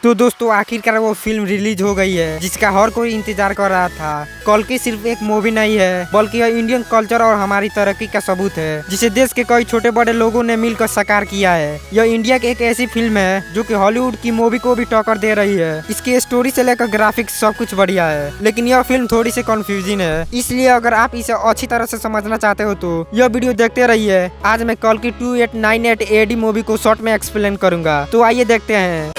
तो दोस्तों आखिरकार वो फिल्म रिलीज हो गई है जिसका हर कोई इंतजार कर रहा था। कल्कि सिर्फ एक मूवी नहीं है बल्कि यह इंडियन कल्चर और हमारी तरक्की का सबूत है जिसे देश के कई छोटे बड़े लोगों ने मिलकर साकार किया है। यह इंडिया की एक ऐसी फिल्म है जो कि हॉलीवुड की मूवी को भी टक्कर दे रही है। इसकी स्टोरी से लेकर ग्राफिक्स सब कुछ बढ़िया है, लेकिन यह फिल्म थोड़ी सी कंफ्यूजिंग है। इसलिए अगर आप इसे अच्छी तरह से समझना चाहते हो तो यह वीडियो देखते रहिए। आज मैं कल्कि 2898 AD मूवी को शॉर्ट में एक्सप्लेन करूंगा, तो आइए देखते हैं।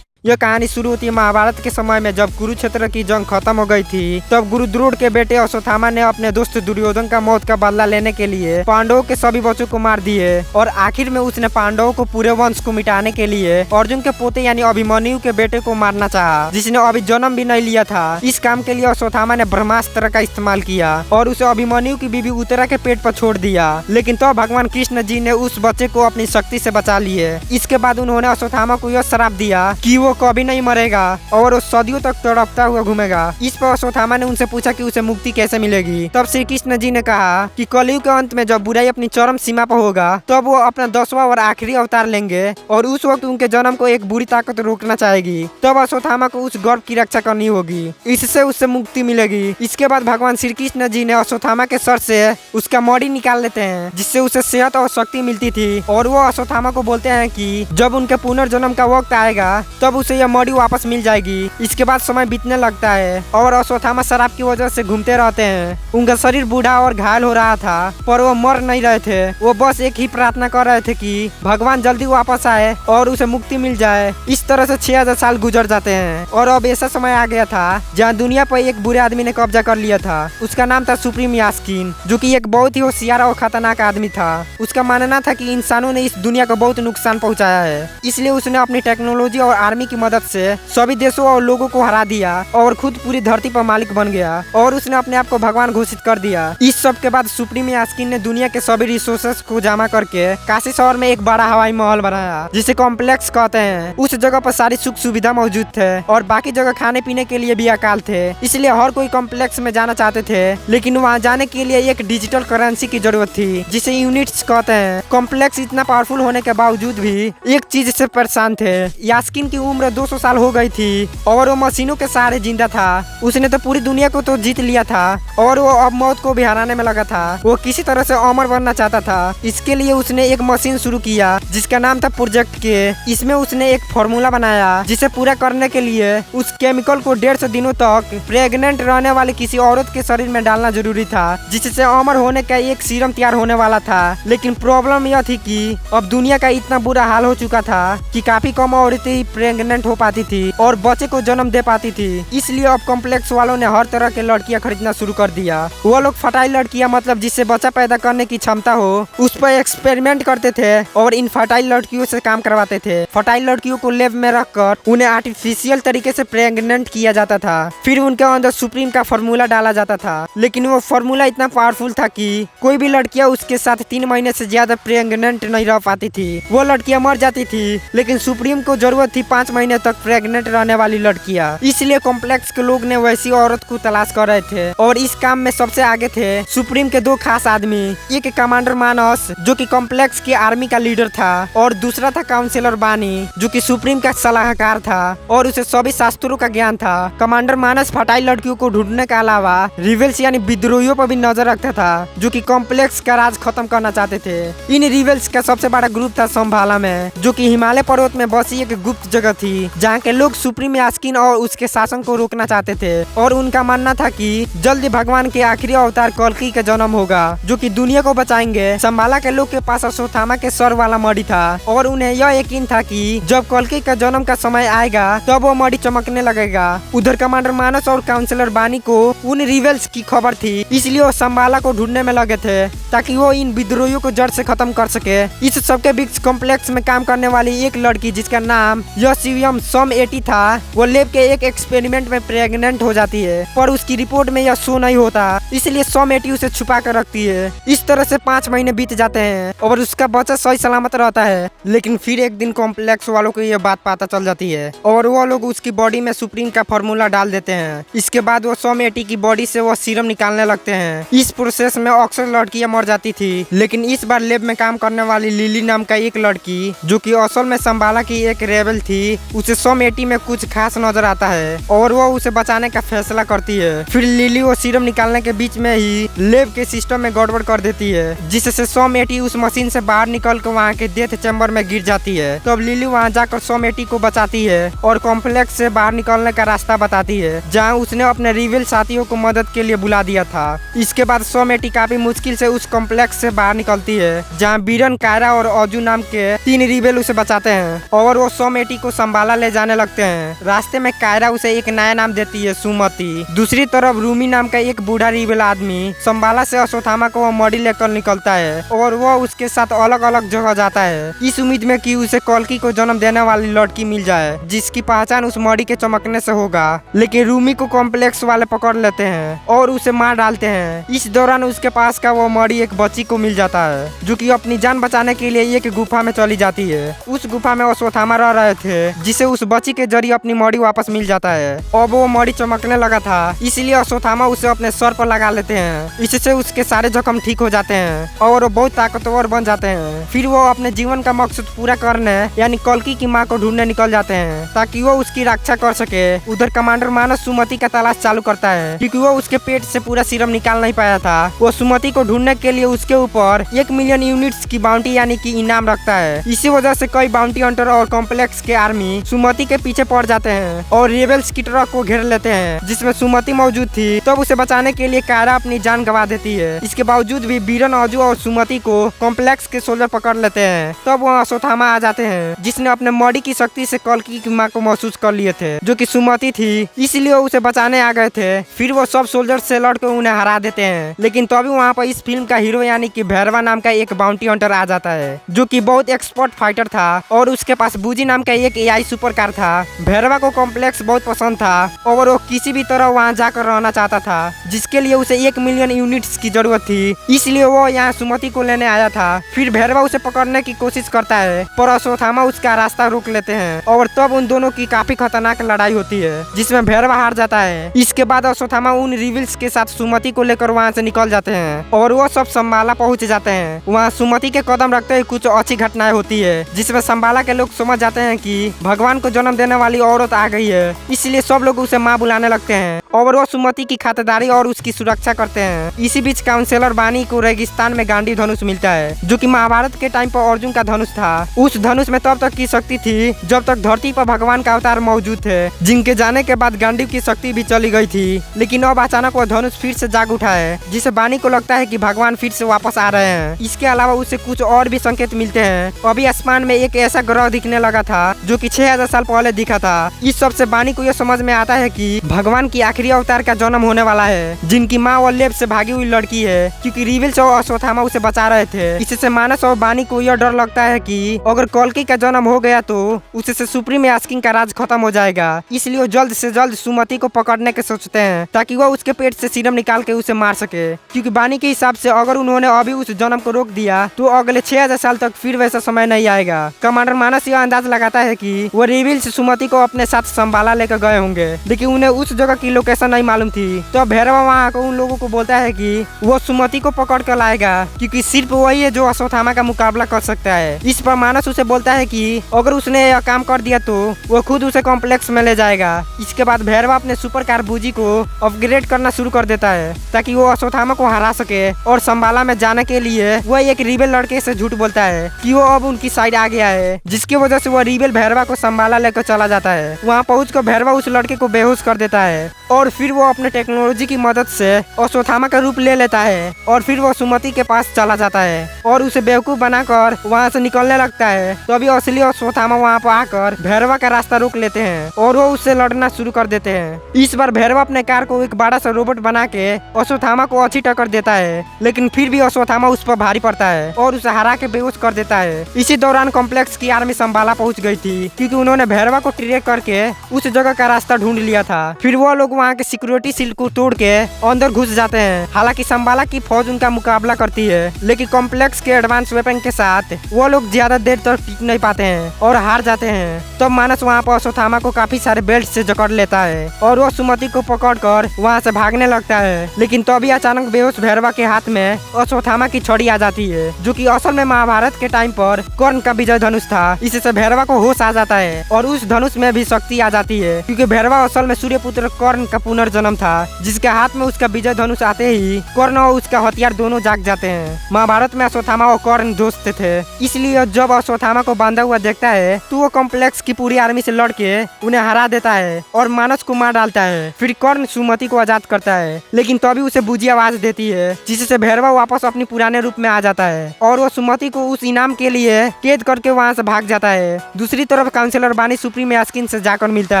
यह कहानी शुरू होती है महाभारत के समय में, जब कुरुक्षेत्र की जंग खत्म हो गई थी। तब गुरु द्रोण के बेटे अश्वत्थामा ने अपने दोस्त दुर्योधन का मौत का बदला लेने के लिए पांडवों के सभी बच्चों को मार दिए और आखिर में उसने पांडवों को पूरे वंश को मिटाने के लिए अर्जुन के पोते यानी अभिमन्यु के बेटे को मारना चाहा, जिसने अभी जन्म भी नहीं लिया था। इस काम के लिए अश्वत्थामा ने ब्रह्मास्त्र का इस्तेमाल किया और उसे अभिमन्यु की बीवी उत्तरा के पेट पर छोड़ दिया, लेकिन तो भगवान कृष्ण जी ने उस बच्चे को अपनी शक्ति से बचा लिए। इसके बाद उन्होंने अश्वत्थामा को यह श्राप दिया कि वो कभी नहीं मरेगा और वो सदियों तक तड़पता हुआ घूमेगा। इस पर अश्वत्थामा ने उनसे पूछा कि उसे मुक्ति कैसे मिलेगी। तब श्री कृष्ण जी ने कहा कि कलयुग के अंत में जब बुराई अपनी चरम सीमा पर होगा तब वो अपना 10वां और आखिरी अवतार लेंगे और उस वक्त उनके जन्म को एक बुरी ताकत रोकना चाहेगी। तब अश्वत्थामा को उस गर्भ की रक्षा करनी होगी, इससे उससे मुक्ति मिलेगी। इसके बाद भगवान श्री कृष्ण जी ने अश्वत्थामा के सर से उसका मॉडी निकाल लेते हैं, जिससे उसे सेहत और शक्ति मिलती थी। और वो अश्वत्थामा को बोलते हैं कि जब उनके पुनर्जन्म का वक्त आएगा तब उसे यह मॉडी वापस मिल जाएगी। इसके बाद समय बीतने लगता है और अश्वत्थामा शराब की वजह से घूमते रहते हैं। उनका शरीर बूढ़ा और घायल हो रहा था, पर वो मर नहीं रहे थे। वो बस एक ही प्रार्थना कर रहे थे कि भगवान जल्दी वापस आए और उसे मुक्ति मिल जाए। इस तरह से 6000 साल गुजर जाते हैं और अब ऐसा समय आ गया था जहाँ दुनिया पर एक बुरे आदमी ने कब्जा कर लिया था। उसका नाम था सुप्रीम यास्कीन, जो कि एक बहुत ही होशियार और खतरनाक आदमी था। उसका मानना था कि इंसानों ने इस दुनिया को बहुत नुकसान पहुँचाया है, इसलिए उसने अपनी टेक्नोलॉजी और आर्मी की मदद से सभी देशों और लोगों को हरा दिया और खुद पूरी धरती पर मालिक बन गया और उसने अपने आप को भगवान घोषित कर दिया। इस सब के बाद सुप्रीम यास्कीन ने दुनिया के सभी रिसोर्सेस को जमा करके काशी शहर में एक बड़ा हवाई महल बनाया, जिसे कॉम्प्लेक्स कहते हैं। उस जगह पर सारी सुख सुविधा मौजूद थे और बाकी जगह खाने पीने के लिए भी अकाल थे, इसलिए हर कोई कॉम्प्लेक्स में जाना चाहते थे। लेकिन वहाँ जाने के लिए एक डिजिटल करेंसी की जरूरत थी, जिसे यूनिट्स कहते हैं। कॉम्प्लेक्स इतना पावरफुल होने के बावजूद भी एक चीज से परेशान थे। यास्कीन की उम्र 200 साल हो गई थी और वो मशीनों के सहारे जिंदा था। उसने तो पूरी दुनिया को तो जीत लिया था और वो अब मौत को भी हराने में लगा था। वो किसी तरह से अमर बनना चाहता था। इसके लिए उसने एक मशीन शुरू किया जिसका नाम था प्रोजेक्ट के। इसमें उसने एक फॉर्मूला बनाया जिसे पूरा करने के लिए उस केमिकल को 150 दिनों तक प्रेग्नेंट रहने वाली किसी औरत के शरीर में डालना जरूरी था, जिससे अमर होने का एक सीरम तैयार होने वाला था। लेकिन प्रॉब्लम यह थी कि अब दुनिया का इतना बुरा हाल हो चुका था कि काफी कम औरतें ही प्रेग्नेंट हो पाती थी और बच्चे को जन्म दे पाती थी। इसलिए अब कॉम्प्लेक्स वालों ने हर तरह के लड़कियां खरीदना शुरू कर दिया। वो लोग फर्टाइल लड़कियां, मतलब जिससे बच्चा पैदा करने की क्षमता हो, उस पर एक्सपेरिमेंट करते थे और इन फर्टाइल लड़कियों से काम करवाते थे। फर्टाइल लड़कियों को लैब में रखकर उन्हें आर्टिफिशियल तरीके से प्रेग्नेंट किया जाता था। फिर उनके अंदर सुप्रीम का फॉर्मूला डाला जाता था, लेकिन वो फॉर्मूला इतना पावरफुल था कि कोई भी लड़कियां उसके साथ 3 महीने से ज्यादा प्रेग्नेंट नहीं रह पाती थी। वो लड़कियां मर जाती थी, लेकिन सुप्रीम को जरूरत थी 5 महीने तक प्रेग्नेंट रहने वाली लड़कियां। इसलिए कॉम्प्लेक्स के लोग ने वैसी औरत को तलाश कर रहे थे और इस काम में सबसे आगे थे सुप्रीम के 2 खास आदमी। एक कमांडर मानस, जो कि कॉम्प्लेक्स की आर्मी का लीडर था, और दूसरा था काउंसिलर बानी, जो कि सुप्रीम का सलाहकार था और उसे सभी शास्त्रों का ज्ञान था। कमांडर मानस फर्टाइल लड़कियों को ढूंढने के अलावा रिवेल्स यानी विद्रोहियों पर भी नजर रखता था, जो कि कॉम्प्लेक्स का राज खत्म करना चाहते थे। इन रिवेल्स का सबसे बड़ा ग्रुप था संभाला में, जो कि हिमालय पर्वत में बसी एक गुप्त जगह थी, जहाँ के लोग सुप्रीम यास्कीन और उसके शासन को रोकना चाहते थे। और उनका मानना था कि जल्दी भगवान के आखिरी अवतार कल्कि का जन्म होगा, जो कि दुनिया को बचाएंगे। संभाला के लोग के पास अश्वत्थामा के सर वाला मणि था और उन्हें यह यकीन था कि जब कल्कि का जन्म का समय आएगा तब वो मणि चमकने लगेगा। उधर कमांडर मानस और काउंसिलर बानी को उन रिवेल्स की खबर थी, इसलिए वो संभाला को ढूंढने में लगे थे ताकि वो इन विद्रोहियों को जड़ से खत्म कर सके। इस सबके बीच कॉम्प्लेक्स में काम करने वाली एक लड़की, जिसका नाम यश स्वयं सम 80 था वो लेब के एक एक्सपेरिमेंट में प्रेग्नेंट हो जाती है, पर उसकी रिपोर्ट में यह शो नहीं होता, इसलिए सम 80 उसे छुपा कर रखती है। इस तरह से 5 महीने बीत जाते हैं और उसका बच्चा सही सलामत रहता है। लेकिन फिर एक दिन कॉम्प्लेक्स वालों को यह बात पता चल जाती है और वो लोग उसकी बॉडी में सुप्रीम का फार्मूला डाल देते हैं। इसके बाद वो सम 80 की बॉडी से वो सीरम निकालने लगते हैं। इस प्रोसेस में अक्सर लड़कियां मर जाती थी, लेकिन इस बार लैब में काम करने वाली लिली नाम का एक लड़की, जो कि असल में संबाला की एक रेबल थी, उसे सम 80 में कुछ खास नजर आता है और वो उसे बचाने का फैसला करती है। फिर लिली वो सीरम निकालने के बीच में ही लैब के सिस्टम में गड़बड़ कर देती है, जिससे सम 80 उस मशीन से बाहर निकल कर वहाँ के डेथ चैम्बर में गिर जाती है। तब लिली वहाँ जाकर सम 80 को बचाती है और कॉम्प्लेक्स से बाहर निकलने का रास्ता बताती है, जहाँ उसने अपने रिवेल साथियों को मदद के लिए बुला दिया था। इसके बाद सम 80 काफी मुश्किल से उस कॉम्प्लेक्स से बाहर निकलती है, जहाँ बीरन, कायरा और अजू नाम के 3 रिवेल उसे बचाते हैं और वो सम 80 को संभाला ले जाने लगते हैं। रास्ते में कायरा उसे एक नया नाम देती है, सुमति। दूसरी तरफ रूमी नाम का एक बूढ़ा रिवेल आदमी संबाला से अश्वत्थामा को मॉडी लेकर निकलता है और वो उसके साथ अलग अलग जगह जाता है, इस उम्मीद में कि उसे कल्कि को जन्म देने वाली लड़की मिल जाए, जिसकी पहचान उस मॉडी के चमकने से होगा। लेकिन रूमी को कॉम्प्लेक्स वाले पकड़ लेते हैं और उसे मार डालते हैं। इस दौरान उसके पास का वो मॉडी एक बच्ची को मिल जाता है, जो कि अपनी जान बचाने के लिए एक गुफा में चली जाती है। उस गुफा में अश्वत्थामा रह रहे थे, जिसे उस बच्ची के जरिए अपनी मॉडी वापस मिल जाता है। अब वो मॉडी चमकने लगा था, इसलिए अश्वत्थामा उसे अपने सर पर लगा लेते हैं। इससे उसके सारे जख्म ठीक हो जाते हैं और वो बहुत ताकतवर बन जाते हैं। फिर वो अपने जीवन का मकसद पूरा करने यानी कल्कि की माँ को ढूंढने निकल जाते हैं, ताकि वो उसकी रक्षा कर सके। उधर कमांडर मानस सुमति का तलाश चालू करता है, क्योंकि वो उसके पेट से पूरा सीरम निकाल नहीं पाया था। वो सुमति को ढूंढने के लिए उसके ऊपर 1 मिलियन यूनिट्स की बाउंटी यानी कि इनाम रखता है। इसी वजह से कई बाउंटी हंटर और कॉम्प्लेक्स के आर्मी सुमति के पीछे पड़ जाते हैं और रेबल्स की ट्रक को घेर लेते हैं, जिसमें सुमति मौजूद थी। तब उसे बचाने के लिए कायरा अपनी जान गंवा देती है। इसके बावजूद भी बीरन, अजू और सुमति को कॉम्प्लेक्स के सोल्जर पकड़ लेते हैं। तब वो अश्वत्थामा आ जाते हैं, जिसने अपने मॉडी की शक्ति से कल्कि की माँ को महसूस कर लिए थे, जो कि सुमति थी, इसलिए उसे बचाने आ गए थे। फिर वो सब सोल्जर से लड़कर उन्हें हरा देते हैं। लेकिन तभी वहाँ पर इस फिल्म का हीरो यानी कि भैरवा नाम का एक बाउंटी हंटर आ जाता है, जो कि बहुत एक्सपर्ट फाइटर था और उसके पास बूजी नाम का एक एआई सुपर कार था। भैरवा को कॉम्प्लेक्स बहुत पसंद था और वो किसी भी तरह वहाँ जाकर रहना चाहता था, जिसके लिए उसे 1 मिलियन यूनिट्स की जरूरत थी, इसलिए वो यहाँ सुमति को लेने आया था। फिर भैरवा उसे पकड़ने की कोशिश करता है, पर अश्वत्थामा उसका रास्ता रोक लेते हैं और तब उन दोनों की काफी खतरनाक लड़ाई होती है, जिसमें भैरवा हार जाता है। इसके बाद अश्वत्थामा उन रिविल्स के साथ सुमति को लेकर वहाँ से निकल जाते हैं और वो सब संबाला पहुँच जाते हैं। वहाँ सुमति के कदम रखते ही कुछ अच्छी घटनाएं होती है, जिसमें संबाला के लोग समझ जाते हैं कि भगवान को जन्म देने वाली औरत आ गई है, इसलिए सब लोग उसे माँ बुलाने लगते हैं और वो सुमति की खातिरदारी और उसकी सुरक्षा करते हैं। इसी बीच काउंसलर बानी को रेगिस्तान में गांडी धनुष मिलता है, जो कि महाभारत के टाइम पर अर्जुन का धनुष था। उस धनुष में तब तक की शक्ति थी जब तक धरती पर भगवान का अवतार मौजूद थे, जिनके जाने के बाद गांडीव की शक्ति भी चली गई थी। लेकिन अब अचानक वो धनुष फिर से जाग उठा है, जिसे बानी को लगता है कि भगवान फिर से वापस आ रहे हैं। इसके अलावा उसे कुछ और भी संकेत मिलते हैं। अभी आसमान में एक ऐसा ग्रह दिखने लगा था जो कि 6000 साल पहले दिखा था। इस सब से बानी को यह समझ में आता है कि भगवान की आखिरी अवतार का जन्म होने वाला है, जिनकी माँ और लेब से भागी हुई लड़की है, क्योंकि रिविल्स और अश्वत्थामा उसे बचा रहे थे। इससे मानस और बानी को यह डर लगता है कि अगर कल्कि का जन्म हो गया तो उससे सुप्रीम आस्किंग का राज खत्म हो जाएगा। इसलिए वो जल्द से जल्द सुमति को पकड़ने के सोचते हैं, ताकि वो उसके पेट से सीरम निकाल के उसे मार सके। क्योंकि बानी के हिसाब से अगर उन्होंने अभी उस जन्म को रोक दिया तो अगले 6000 साल तक फिर वैसा समय नहीं आएगा। कमांडर मानस यह अंदाज लगाता है कि वो रिविल्स सुमति को अपने साथ संभाला लेकर गए होंगे, लेकिन उन्हें उस जगह की लोकेशन नहीं मालूम थी। तो भैरवा वहाँ आकर उन लोगों को बोलता है कि वो सुमति को पकड़ कर लाएगा, क्योंकि सिर्फ वही है जो अश्वत्थामा का मुकाबला कर सकता है। इस पर मानस उसे बोलता है कि अगर उसने यह काम कर दिया तो वो खुद उसे कॉम्प्लेक्स में ले जाएगा। इसके बाद भैरवा अपने सुपर कार बूजी को अपग्रेड करना शुरू कर देता है, ताकि वो अश्वत्थामा को हरा सके। और संबाला में जाने के लिए वो एक रिबेल लड़के से झूठ बोलता है कि वो अब उनकी साइड आ गया है, जिसकी वजह से वो रिबेल भैरवा को संबाला लेकर चला जाता है। वहाँ पहुंचकर भैरवा उस लड़के को बेहोश कर देता है और फिर वो अपने टेक्नोलॉजी की मदद से अश्वत्थामा का रूप ले लेता है और फिर वो सुमति के पास चला जाता है और उसे बेवकूफ बनाकर वहाँ से निकलने लगता है। तो अभी असली अश्वत्थामा वहाँ पर आकर भैरवा का रास्ता रोक लेते हैं और वो उससे लड़ना शुरू कर देते हैं। इस बार भैरवा अपने कार को एक बड़ा सा रोबोट बना के अश्वत्थामा को अच्छी टक्कर देता है, लेकिन फिर भी अश्वत्थामा उस पर भारी पड़ता है और उसे हरा के बेहोश कर देता है। इसी दौरान कॉम्प्लेक्स की आर्मी संबाला पहुंच गई थी, क्योंकि क्योंकि उन्होंने भैरवा को ट्रैक करके उस जगह का रास्ता ढूंढ लिया था। फिर वो लोग वहाँ के सिक्योरिटी सील को तोड़ के अंदर घुस जाते हैं। हालांकि संबाला की फौज उनका मुकाबला करती है, लेकिन कॉम्प्लेक्स के एडवांस वेपन के साथ वो लोग ज्यादा देर तक टिक नहीं पाते हैं और हार जाते हैं। तब मानस वहाँ पर अश्वत्थामा को काफी सारे बेल्ट से जकड़ लेता है और वो सुमति को पकड़कर वहाँ से भागने लगता है। लेकिन तभी अचानक बेहोश भैरवा के हाथ में अश्वत्थामा की छड़ी आ जाती है, जो कि असल में महाभारत के टाइम पर कर्ण का विजय धनुष था। इससे भैरवा को होश आ जाता है और उस धनुष में भी शक्ति आ जाती है, क्योंकि भैरवा असल में सूर्यपुत्र कर्ण का पुनर्जन्म था, जिसके हाथ में उसका विजय धनुष आते ही कर्ण और उसका हथियार दोनों जाग जाते हैं। महाभारत में अश्वत्थामा और कर्ण दोस्त थे, इसलिए जब अश्वत्थामा को बांधा हुआ देखता है तो वो कॉम्प्लेक्स की पूरी आर्मी से लड़ के उन्हें हरा देता है और मानस को मार डालता है। फिर कर्ण सुमति को आजाद करता है, लेकिन तभी उसे बुझी आवाज देती है, जिससे भैरवा वापस अपने पुराने रूप में आ जाता है और वो सुमति को उस इनाम के लिए कैद करके वहाँ से भाग जाता है। दूसरी तरफ काउंसिलर बानी सुप्रीम यास्किन से जाकर मिलता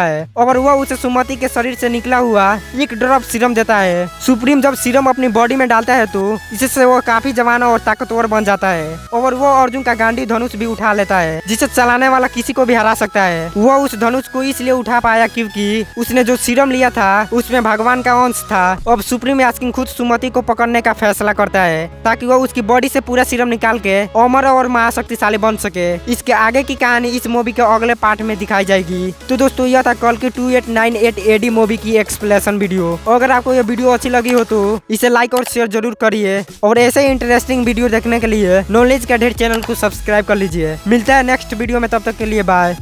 है और वह उसे सुमति के शरीर से निकला हुआ एक ड्रॉप सीरम देता है। सुप्रीम जब सीरम अपनी बॉडी में डालता है तो इससे वो काफी जवान और ताकतवर बन जाता है और वो अर्जुन का गांडी धनुष भी उठा लेता है, जिसे चलाने वाला किसी को भी हरा सकता है। वो उस धनुष को इसलिए उठा पाया क्योंकि उसने जो सीरम लिया था उसमें भगवान का अंश था। अब सुप्रीम यास्किन खुद सुमति को पकड़ने का फैसला करता है ताकि वो उसकी बॉडी से पूरा सीरम निकाल के अमर और महाशक्तिशाली बन सके। इसके आगे की कहानी इस मूवी के अगले पार्ट में दिखाई जाएगी। तो दोस्तों यह था कल की 2898 AD मूवी की एक्सप्लेनेशन वीडियो। अगर आपको यह वीडियो अच्छी लगी हो तो इसे लाइक और शेयर जरूर करिए और ऐसे ही इंटरेस्टिंग वीडियो देखने के लिए नॉलेज का ढेर चैनल को सब्सक्राइब कर लीजिए। मिलता है नेक्स्ट वीडियो में, तब तक के लिए बाय।